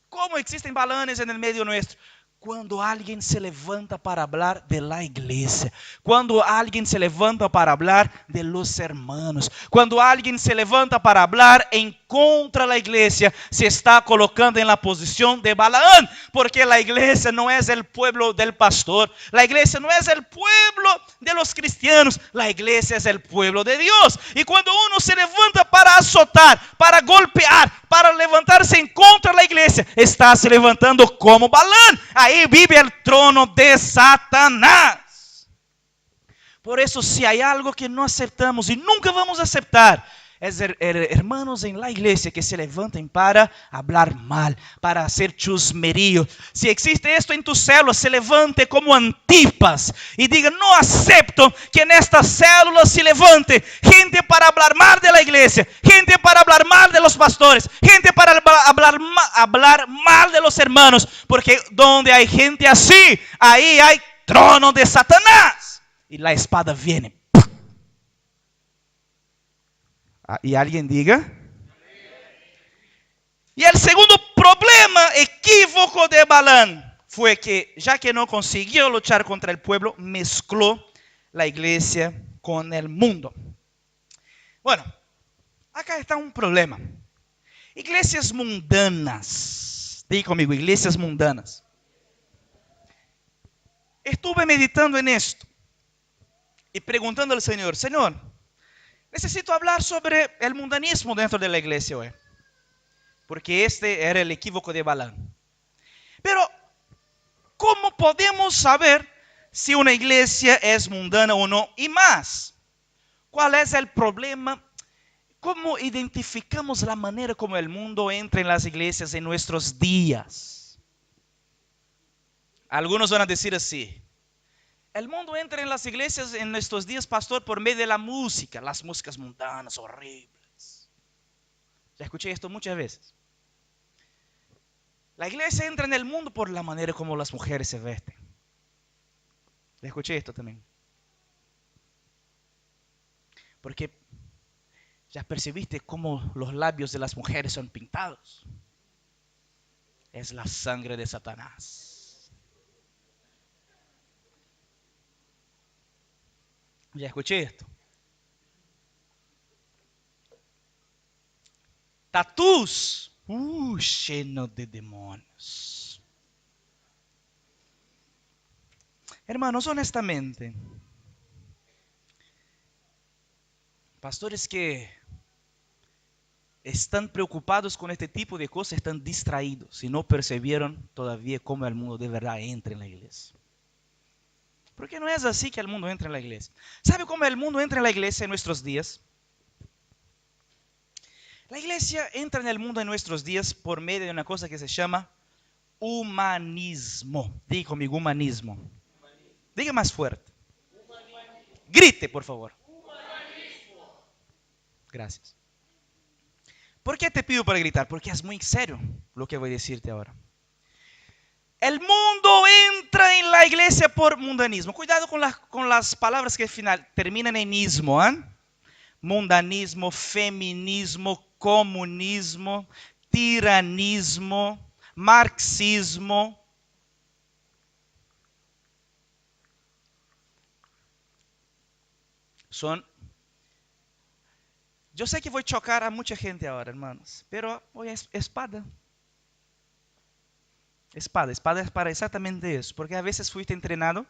¿Cómo existen balaanes en el medio nuestro? Cuando alguien se levanta para hablar de la iglesia, cuando alguien se levanta para hablar de los hermanos, cuando alguien se levanta para hablar en contra de la iglesia, se está colocando en la posición de Balaam, porque la iglesia no es el pueblo del pastor, la iglesia no es el pueblo de los cristianos, la iglesia es el pueblo de Dios. Y cuando uno se levanta para azotar, para golpear, para levantarse en contra de la iglesia, está se levantando como Balaam. Ahí vive el trono de Satanás. Por eso, si hay algo que no aceptamos y nunca vamos a aceptar, es hermanos en la iglesia que se levanten para hablar mal, para hacer chusmerío. Si existe esto en tu célula, se levante como Antipas y diga: no acepto que en esta célula se levante gente para hablar mal de la iglesia, gente para hablar mal de los pastores, gente para hablar mal de los hermanos, porque donde hay gente así, ahí hay trono de Satanás y la espada viene. Y alguien diga. Y el segundo problema equívoco de Balaam fue que, ya que no consiguió luchar contra el pueblo, mezcló la iglesia con el mundo. Bueno, acá está un problema. Iglesias mundanas. Diga conmigo, iglesias mundanas. Estuve meditando en esto y preguntando al Señor: Señor, necesito hablar sobre el mundanismo dentro de la iglesia hoy, porque este era el equívoco de Balaam. Pero, ¿cómo podemos saber si una iglesia es mundana o no? Y más, ¿cuál es el problema? ¿Cómo identificamos la manera como el mundo entra en las iglesias en nuestros días? Algunos van a decir así: el mundo entra en las iglesias en estos días, pastor, por medio de la música, las músicas mundanas, horribles. Ya escuché esto muchas veces. La iglesia entra en el mundo por la manera como las mujeres se visten. Ya escuché esto también. Porque ya percibiste cómo los labios de las mujeres son pintados. Es la sangre de Satanás. Ya escuché esto. Tatús. Lleno de demonios. Hermanos, honestamente, pastores que están preocupados con este tipo de cosas están distraídos y no percibieron todavía cómo el mundo de verdad entra en la iglesia. Porque no es así que el mundo entra en la iglesia. ¿Sabe cómo el mundo entra en la iglesia en nuestros días? La iglesia entra en el mundo en nuestros días por medio de una cosa que se llama humanismo. Diga conmigo, humanismo. Diga más fuerte. Grite, por favor. Gracias. ¿Por qué te pido para gritar? Porque es muy serio lo que voy a decirte ahora. El mundo entra en la iglesia por mundanismo. Cuidado con las palabras que terminan en ismo. Mundanismo, feminismo, comunismo, tiranismo, marxismo. Yo sé que voy a chocar a mucha gente ahora, hermanos, pero hoy es espada. Espada es para exactamente eso, porque a veces fuiste entrenado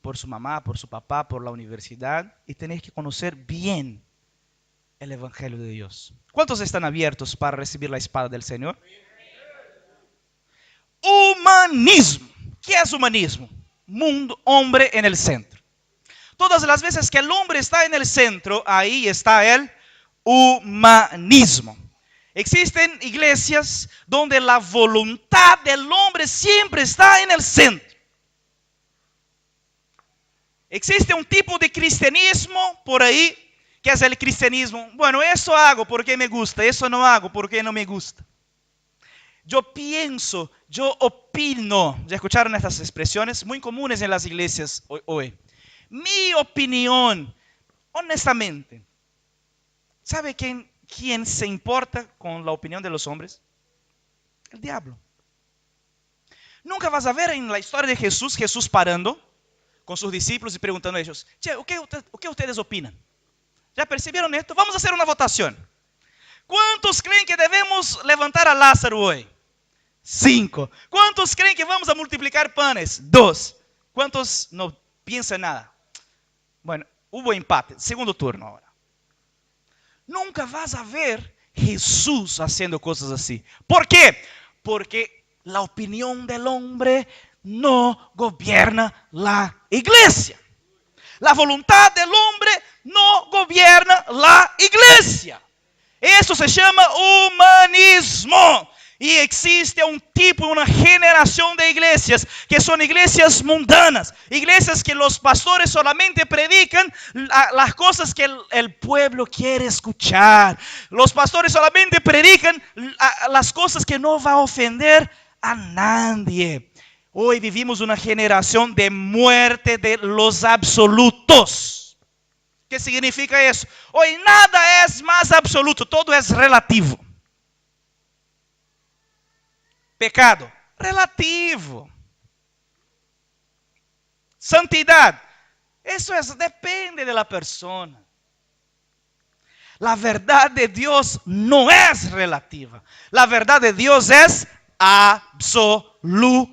por su mamá, por su papá, por la universidad, y tenés que conocer bien el Evangelio de Dios. ¿Cuántos están abiertos para recibir la espada del Señor? Humanismo. ¿Qué es humanismo? Mundo, hombre en el centro. Todas las veces que el hombre está en el centro, ahí está el humanismo. Existen iglesias donde la voluntad del hombre siempre está en el centro. Existe un tipo de cristianismo por ahí que es el cristianismo. Bueno, eso hago porque me gusta, eso no hago porque no me gusta. Yo pienso, yo opino. ¿Ya escucharon estas expresiones muy comunes en las iglesias hoy? Mi opinión, honestamente, ¿sabe quién se importa con la opinión de los hombres? El diablo. Nunca vas a ver en la historia de Jesús parando con sus discípulos y preguntando a ellos, che, ¿o qué ustedes opinan? ¿Ya percibieron esto? Vamos a hacer una votación. ¿Cuántos creen que debemos levantar a Lázaro hoy? 5. ¿Cuántos creen que vamos a multiplicar panes? 2. ¿Cuántos no piensan nada? Bueno, hubo empate. Segundo turno ahora. Nunca vas a ver Jesús haciendo cosas así. ¿Por qué? Porque la opinión del hombre no gobierna la iglesia. La voluntad del hombre no gobierna la iglesia. Eso se llama humanismo. Y existe un tipo, una generación de iglesias que son iglesias mundanas. Iglesias que los pastores solamente predican las cosas que el pueblo quiere escuchar. Los pastores solamente predican las cosas que no va a ofender a nadie. Hoy vivimos una generación de muerte de los absolutos. ¿Qué significa eso? Hoy nada es más absoluto, todo es relativo. Pecado, relativo. Santidad, eso depende de la persona. La verdad de Dios no es relativa. La verdad de Dios es absoluta.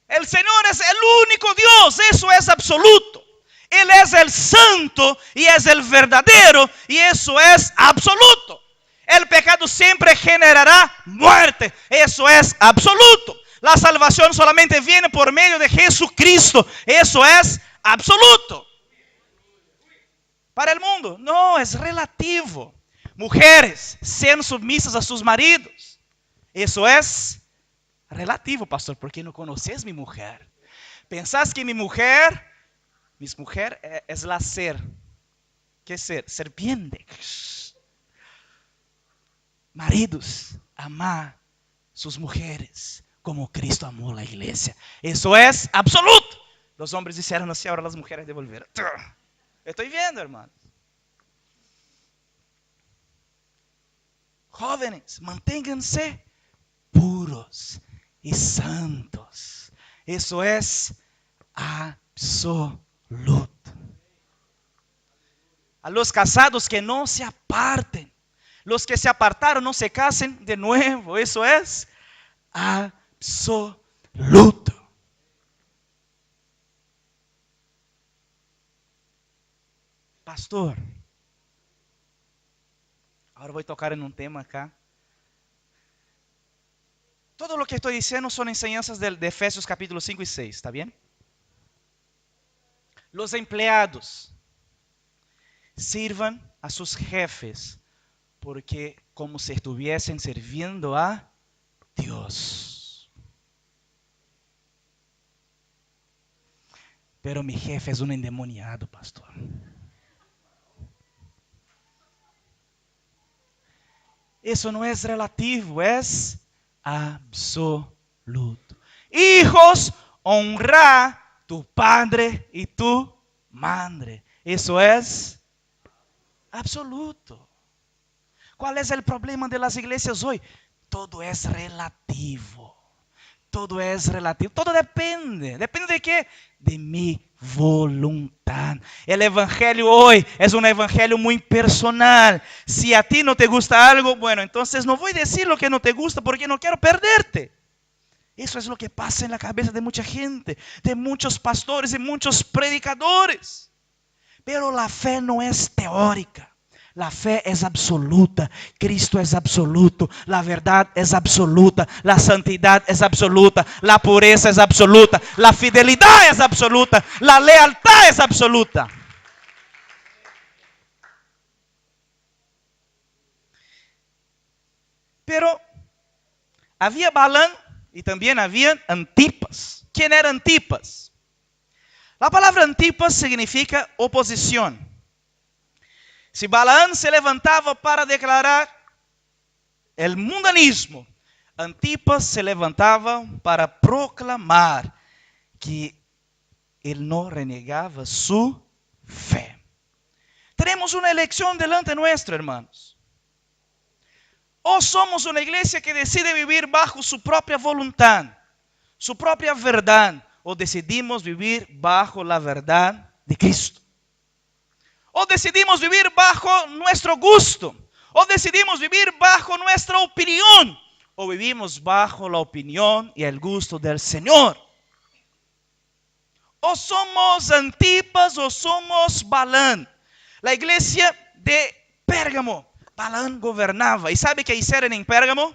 El Señor es el único Dios, eso es absoluto. Él es el santo y es el verdadero y eso es absoluto. El pecado siempre generará muerte, eso es absoluto. La salvación solamente viene por medio de Jesucristo, eso es absoluto. Para el mundo, no, es relativo. Mujeres, sean sumisas a sus maridos, eso es relativo, pastor, porque no conoces mi mujer. ¿Pensás que mi mujer es la ser? ¿Qué ser? Serpiente. Maridos, amad sus mujeres como Cristo amó la iglesia. Eso es absoluto. Los hombres hicieron así, ahora las mujeres devolvieron. Estoy viendo, hermanos. Jóvenes, manténganse puros y santos. Eso es absoluto. A los casados que no se aparten. Los que se apartaron no se casen de nuevo. Eso es absoluto. Pastor, ahora voy a tocar en un tema acá. Todo lo que estoy diciendo son enseñanzas de Efesios capítulo 5 y 6, ¿está bien? Los empleados sirvan a sus jefes porque como si estuviesen sirviendo a Dios. pero mi jefe es un endemoniado, pastor. Eso no es relativo, es absoluto. Hijos, honra tu padre y tu madre. Eso es absoluto. ¿Cuál es el problema de las iglesias hoy? Todo es relativo. Todo es relativo. Todo depende. ¿Depende de qué? De mi voluntad. El evangelio hoy es un evangelio muy personal. Si a ti no te gusta algo, bueno, entonces no voy a decir lo que no te gusta porque no quiero perderte. Eso es lo que pasa en la cabeza de mucha gente, de muchos pastores y muchos predicadores. Pero la fe no es teórica. La fe es absoluta, Cristo es absoluto, la verdad es absoluta, la santidad es absoluta, la pureza es absoluta, la fidelidad es absoluta, la lealtad es absoluta. Pero había Balaam y también había Antipas. ¿Quién era Antipas? La palabra Antipas significa oposición. Si Balaam se levantaba para declarar el mundanismo, Antipas se levantaba para proclamar que él no renegaba su fe. Tenemos una elección delante nuestra, hermanos. O somos una iglesia que decide vivir bajo su propia voluntad, su propia verdad, o decidimos vivir bajo la verdad de Cristo. O decidimos vivir bajo nuestro gusto. O decidimos vivir bajo nuestra opinión. O vivimos bajo la opinión y el gusto del Señor. O somos Antipas o somos Balaam. La iglesia de Pérgamo. Balaam gobernaba. ¿Y sabe qué hicieron en Pérgamo?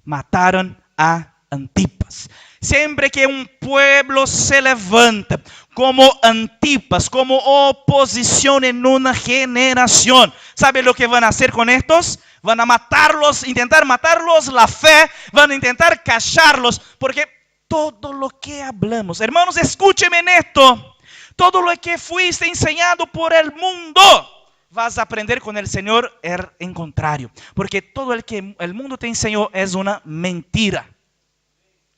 Mataron a Antipas. Siempre que un pueblo se levanta como Antipas, como oposición en una generación, ¿sabe lo que van a hacer con estos? Van a matarlos, intentar matarlos la fe, van a intentar callarlos, porque todo lo que hablamos, hermanos, escúcheme en esto, todo lo que fuiste enseñado por el mundo, vas a aprender con el Señor en contrario, porque todo el que el mundo te enseñó es una mentira.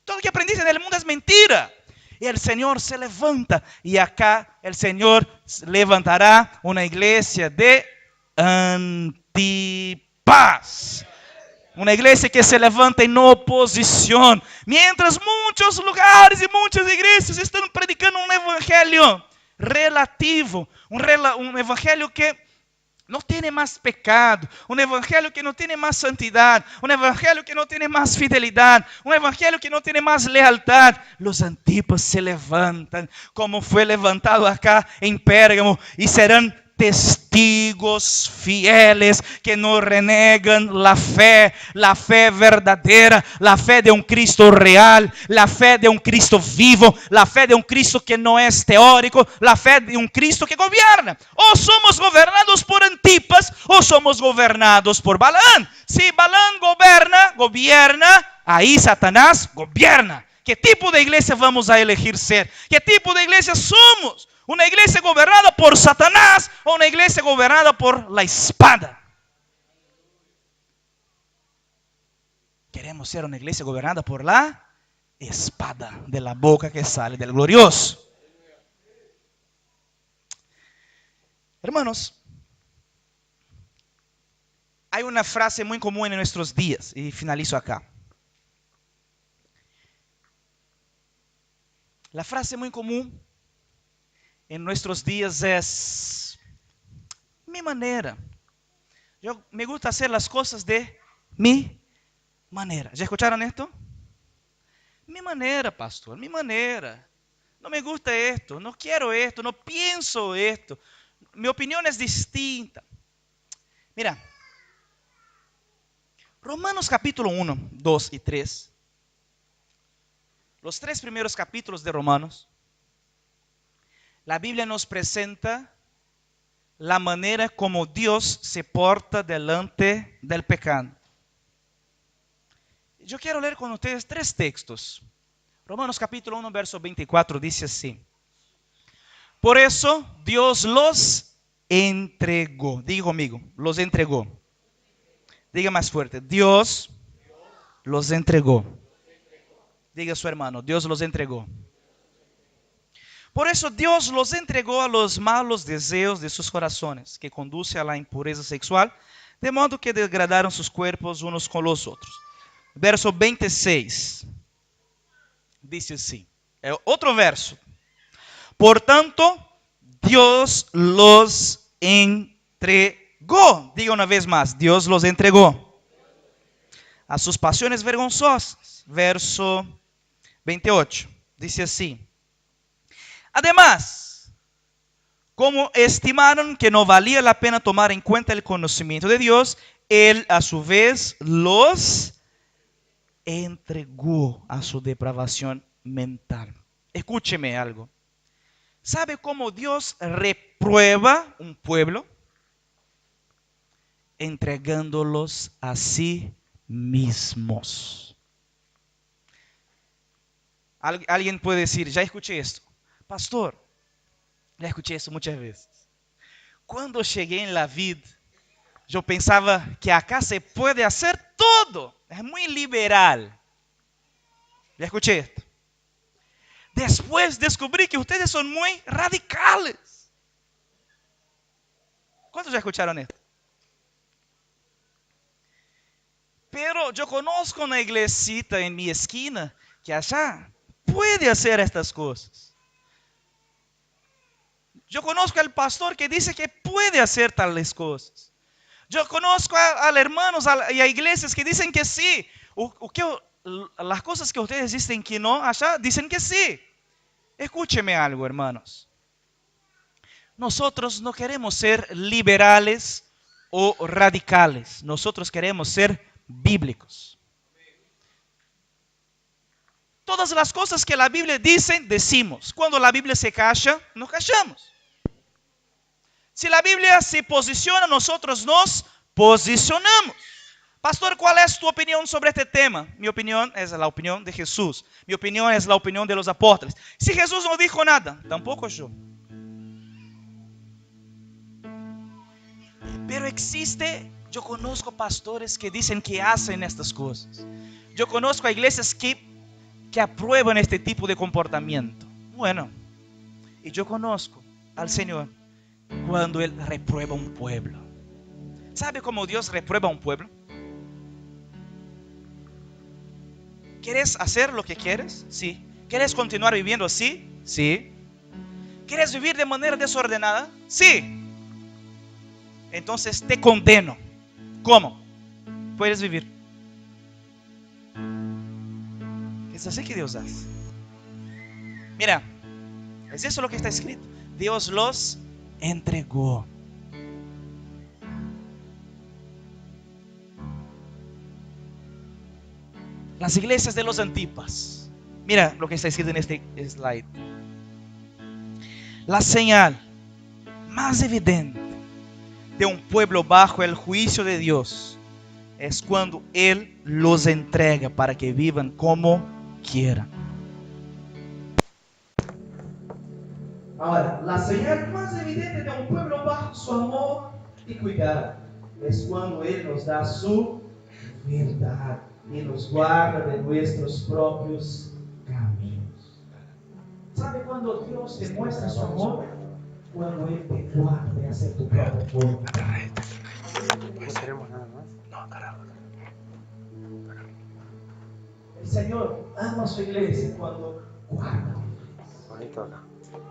Todo lo que aprendiste en el mundo es mentira. Y el Señor se levanta. Y acá el Señor levantará una iglesia de Antipas. Una iglesia que se levanta en oposición. Mientras muchos lugares y muchas iglesias están predicando un evangelio relativo. Un evangelio que no tiene más pecado, un evangelio que no tiene más santidad, un evangelio que no tiene más fidelidad, un evangelio que no tiene más lealtad. Los Antipas se levantan como fue levantado acá en Pérgamo y serán testigos fieles que no renegan la fe verdadera, la fe de un Cristo real, la fe de un Cristo vivo, la fe de un Cristo que no es teórico, la fe de un Cristo que gobierna. O somos gobernados por Antipas o somos gobernados por Balaam. Si Balaam gobierna, ahí Satanás gobierna. ¿Qué tipo de iglesia vamos a elegir ser? ¿Qué tipo de iglesia somos? ¿Una iglesia gobernada por Satanás o una iglesia gobernada por la espada? Queremos ser una iglesia gobernada por la espada de la boca que sale del glorioso. Hermanos, hay una frase muy común en nuestros días y finalizo acá. La frase muy común en nuestros días es mi manera. Me gusta hacer las cosas de mi manera. ¿Ya escucharon esto? Mi manera, pastor, mi manera. No me gusta esto, no quiero esto, no pienso esto. Mi opinión es distinta. Mira, Romanos capítulo 1, 2 y 3. Los 3 primeros capítulos de Romanos. La Biblia nos presenta la manera como Dios se porta delante del pecado. Yo quiero leer con ustedes 3 textos. Romanos capítulo 1, verso 24 dice así: Por eso Dios los entregó. Diga conmigo, los entregó. Diga más fuerte, Dios los entregó. Diga a su hermano, Dios los entregó. Por eso Dios los entregó a los malos deseos de sus corazones, que conduce a la impureza sexual, de modo que degradaron sus cuerpos unos con los otros. Verso 26. Dice así. Otro verso. Por tanto, Dios los entregó. Diga una vez más, Dios los entregó a sus pasiones vergonzosas. Verso 28. Dice así. Además, como estimaron que no valía la pena tomar en cuenta el conocimiento de Dios, Él a su vez los entregó a su depravación mental. Escúcheme algo. ¿Sabe cómo Dios reprueba un pueblo? Entregándolos a sí mismos. Alguien puede decir, ya escuché esto. Pastor, já escutei isso muitas vezes. Quando eu cheguei em la vida, eu pensava que acá se pode fazer tudo. É muito liberal. Já escutei esto. Después descobri que ustedes são muito radicales. ¿Cuántos já escucharon esto? Pero eu conozco uma iglesita em minha esquina que allá pode fazer estas coisas. Yo conozco al pastor que dice que puede hacer tales cosas. Yo conozco a hermanos y a iglesias que dicen que sí. Las cosas que ustedes dicen que no, allá dicen que sí. Escúcheme algo, hermanos. Nosotros no queremos ser liberales o radicales. Nosotros queremos ser bíblicos. Todas las cosas que la Biblia dice, decimos. Cuando la Biblia se calla, nos callamos. Si la Biblia se posiciona, nosotros nos posicionamos. Pastor, ¿cuál es tu opinión sobre este tema? Mi opinión es la opinión de Jesús. Mi opinión es la opinión de los apóstoles. Si Jesús no dijo nada, tampoco yo. Pero yo conozco pastores que dicen que hacen estas cosas. Yo conozco a iglesias que aprueban este tipo de comportamiento. Bueno, y yo conozco al Señor cuando Él reprueba un pueblo. ¿Sabe cómo Dios reprueba un pueblo? ¿Quieres hacer lo que quieres? Sí. ¿Quieres continuar viviendo así? Sí. ¿Quieres vivir de manera desordenada? Sí. Entonces te condeno. ¿Cómo? Puedes vivir. Es así que Dios hace. Mira, es eso lo que está escrito. Dios los entregó. Las iglesias de los Antipas. Mira lo que está escrito en este slide. La señal más evidente de un pueblo bajo el juicio de Dios es cuando Él los entrega para que vivan como quieran. Ahora, la señal más evidente de un pueblo bajo su amor y cuidado es cuando Él nos da su verdad y nos guarda de nuestros propios caminos. ¿Sabe cuando Dios te muestra su amor? Cuando Él te guarda de hacer tu propio voluntad. ¿No tenemos nada más? No, carajo. El Señor ama a su iglesia cuando guarda. Bonito acá.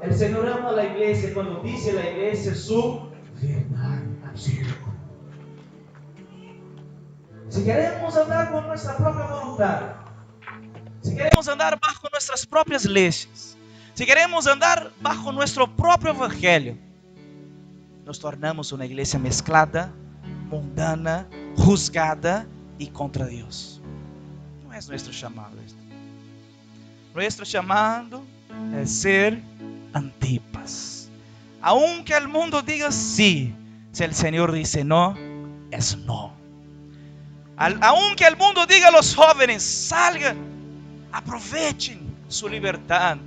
El Señor ama a la iglesia cuando dice a la iglesia su verdad absoluta. Si queremos andar con nuestra propia voluntad, si queremos andar bajo nuestras propias leyes, si queremos andar bajo nuestro propio evangelio, nos tornamos una iglesia mezclada, mundana, juzgada y contra Dios. No es nuestro llamado esto. Nuestro llamado es ser Antipas. Aunque el mundo diga sí, si el Señor dice no, es no. Aunque el mundo diga a los jóvenes, salgan, aprovechen su libertad.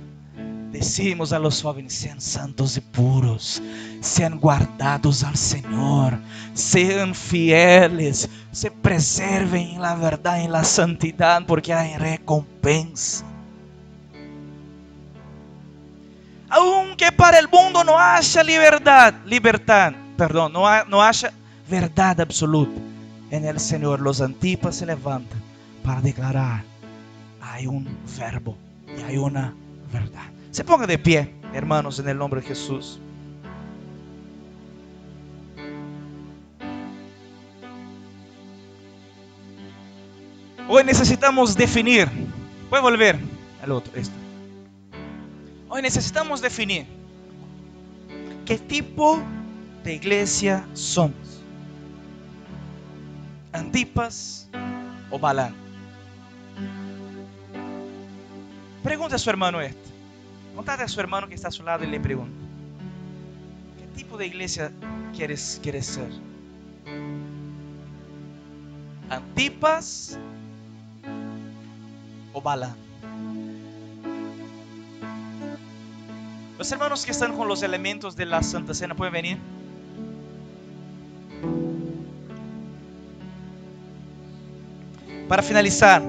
decimos a los jóvenes: sean santos y puros, sean guardados al Señor, sean fieles, se preserven en la verdad, en la santidad, porque hay recompensa. Aunque para el mundo no haya no haya verdad absoluta, en el Señor los Antipas se levantan para declarar: hay un verbo y hay una verdad. Se ponga de pie, hermanos, en el nombre de Jesús. Hoy necesitamos definir. Voy a volver al otro. Hoy necesitamos definir qué tipo de iglesia somos. Antipas o Balaam. Pregunte a su hermano esto. Contate a su hermano que está a su lado y le pregunta: ¿qué tipo de iglesia quieres ser? ¿Antipas o Balaam? Los hermanos que están con los elementos de la Santa Cena pueden venir. Para finalizar,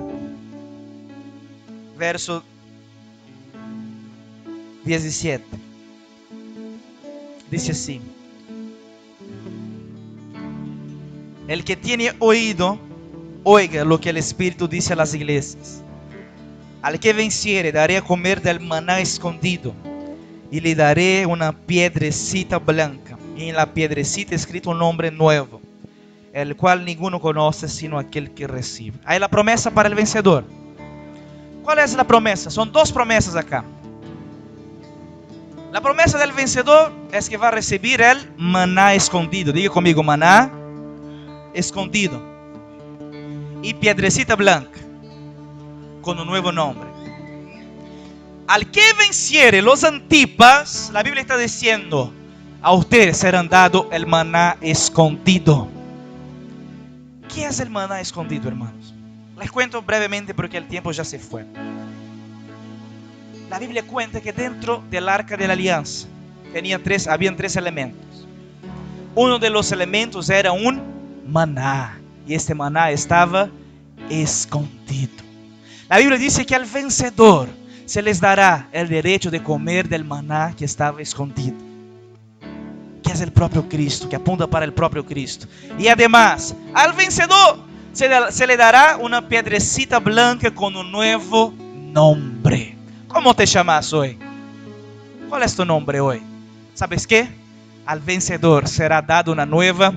verso 17. Dice así: el que tiene oído, oiga lo que el Espíritu dice a las iglesias. Al que venciere, daré a comer del maná escondido, y le daré una piedrecita blanca, y en la piedrecita escrito un nombre nuevo, el cual ninguno conoce sino aquel que recibe. Hay la promesa para el vencedor. ¿Cuál es la promesa? Son dos promesas acá. La promesa del vencedor es que va a recibir el maná escondido. Diga conmigo: maná escondido. Y piedrecita blanca, con un nuevo nombre. Al que venciere los Antipas, la Biblia está diciendo: a ustedes serán dado el maná escondido. ¿Qué es el maná escondido, hermanos? Les cuento brevemente porque el tiempo ya se fue. La Biblia cuenta que dentro del arca de la alianza habían tres elementos. Uno de los elementos era un maná, y este maná estaba escondido. La Biblia dice que al vencedor se les dará el derecho de comer del maná que estaba escondido, que es el propio Cristo, que apunta para el propio Cristo. Y además, al vencedor se le dará una piedrecita blanca con un nuevo nombre. ¿Cómo te llamas hoy? ¿Cuál es tu nombre hoy? ¿Sabes qué? Al vencedor será dada una nueva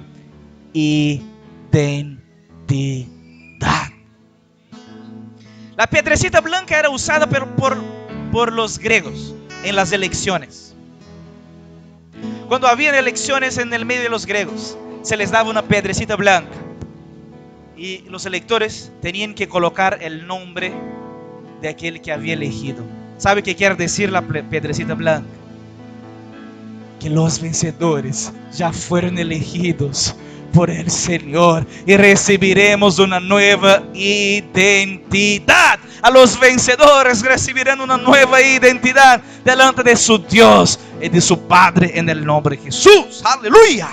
identidad. La piedrecita blanca era usada por los griegos en las elecciones. Cuando había elecciones en el medio de los griegos, se les daba una piedrecita blanca, y los electores tenían que colocar el nombre de aquel que había elegido. ¿Sabe qué quiere decir la piedrecita blanca? Que los vencedores ya fueron elegidos por el Señor y recibiremos una nueva identidad. A los vencedores recibirán una nueva identidad delante de su Dios y de su Padre, en el nombre de Jesús. Aleluya.